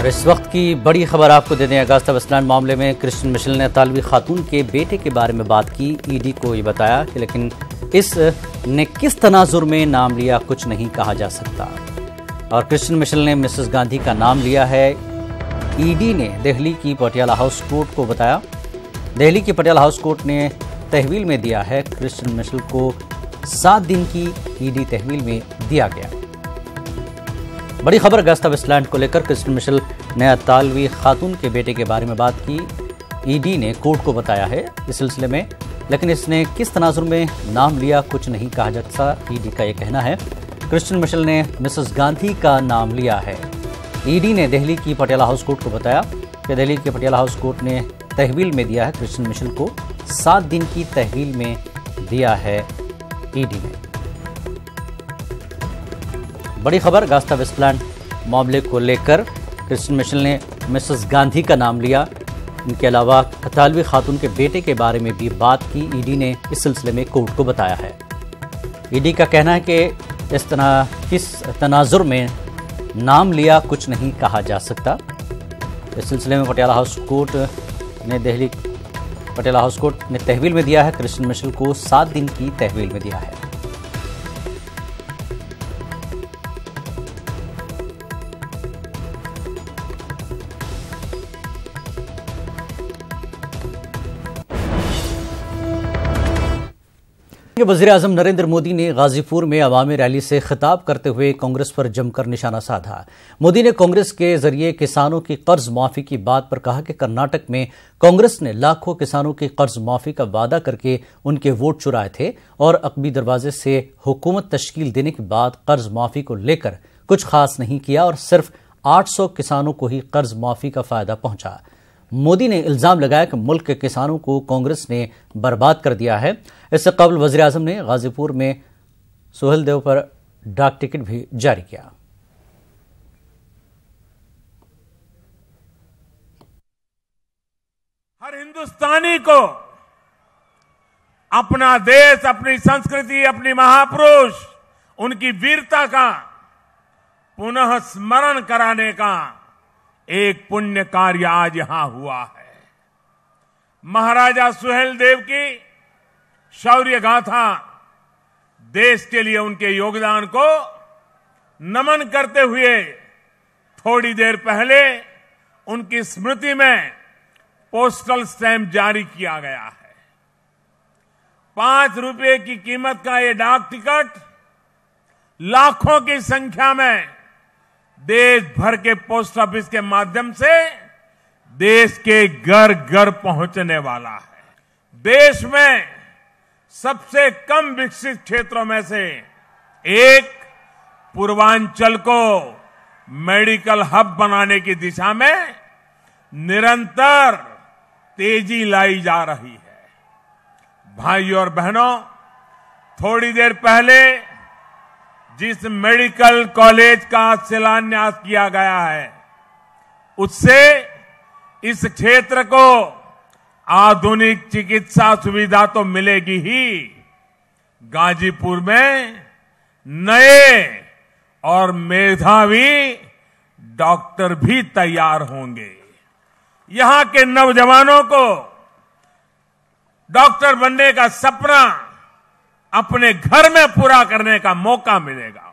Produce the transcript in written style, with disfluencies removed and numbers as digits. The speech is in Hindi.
और इस वक्त की बड़ी खबर आपको दे दें। अगस्ता वेस्टलैंड मामले में क्रिश्चियन मिशेल ने इतालवी खातून के बेटे के बारे में बात की। ईडी को ये बताया कि लेकिन इस ने किस तनाजुर में नाम लिया कुछ नहीं कहा जा सकता। और क्रिश्चियन मिशेल ने मिसेस गांधी का नाम लिया है। ईडी ने दिल्ली की पटियाला हाउस कोर्ट को बताया। दिल्ली की पटियाला हाउस कोर्ट ने तहवील में दिया है। क्रिश्चियन मिशेल को 7 दिन की ईडी तहवील में दिया गया। बड़ी खबर अगस्ता वेस्टलैंड को लेकर। क्रिश्चियन मिशेल ने इतालवी खातून के बेटे के बारे में बात की। ईडी ने कोर्ट को बताया है इस सिलसिले में, लेकिन इसने किस तनाजुर में नाम लिया कुछ नहीं कहा जा सकता। ईडी का यह कहना है। क्रिश्चियन मिशेल ने मिसेस गांधी का नाम लिया है। ईडी ने दिल्ली की पटियाला हाउस कोर्ट को बताया कि दिल्ली की पटियाला हाउस कोर्ट ने तहवील में दिया है। क्रिश्चियन मिशेल को 7 दिन की तहवील में दिया है ईडी ने। बड़ी खबर अगस्ता वेस्टलैंड मामले को लेकर। क्रिश्चियन मिशेल ने मिसेस गांधी का नाम लिया। इनके अलावा इतालवी खातून के बेटे के बारे में भी बात की। ईडी ने इस सिलसिले में कोर्ट को बताया है। ईडी का कहना है कि किस तनाजुर में नाम लिया कुछ नहीं कहा जा सकता। इस सिलसिले में पटियाला हाउस कोर्ट ने तहवील में दिया है। क्रिश्चियन मिशेल को 7 दिन की तहवील में दिया है। वज़ीर-ए-आज़म नरेंद्र मोदी ने गाजीपुर में अवामी रैली से खिताब करते हुए कांग्रेस पर जमकर निशाना साधा। मोदी ने कांग्रेस के जरिए किसानों की कर्ज माफी की बात पर कहा कि कर्नाटक में कांग्रेस ने लाखों किसानों की कर्ज माफी का वादा करके उनके वोट चुराए थे और अकबी दरवाजे से हुकूमत तश्कील देने के बाद कर्ज माफी को लेकर कुछ खास नहीं किया और सिर्फ 800 किसानों को ही कर्ज माफी का फायदा पहुंचा। मोदी ने इल्जाम लगाया कि मुल्क के किसानों को कांग्रेस ने बर्बाद कर दिया है। इससे कबल वज़ीर-ए-आज़म ने गाजीपुर में सोहेलदेव पर डाक टिकट भी जारी किया। हर हिंदुस्तानी को अपना देश, अपनी संस्कृति, अपनी महापुरुष, उनकी वीरता का पुनः स्मरण कराने का एक पुण्य कार्य आज यहां हुआ है। महाराजा सुहेलदेव की शौर्य गाथा, देश के लिए उनके योगदान को नमन करते हुए थोड़ी देर पहले उनकी स्मृति में पोस्टल स्टैंप जारी किया गया है। 5 रुपए की कीमत का ये डाक टिकट लाखों की संख्या में देश भर के पोस्ट ऑफिस के माध्यम से देश के घर घर पहुंचने वाला है। देश में सबसे कम विकसित क्षेत्रों में से एक पूर्वांचल को मेडिकल हब बनाने की दिशा में निरंतर तेजी लाई जा रही है। भाइयों और बहनों, थोड़ी देर पहले जिस मेडिकल कॉलेज का शिलान्यास किया गया है, उससे इस क्षेत्र को आधुनिक चिकित्सा सुविधा तो मिलेगी ही, गाजीपुर में नए और मेधावी डॉक्टर भी तैयार होंगे। यहां के नौजवानों को डॉक्टर बनने का सपना अपने घर में पूरा करने का मौका मिलेगा।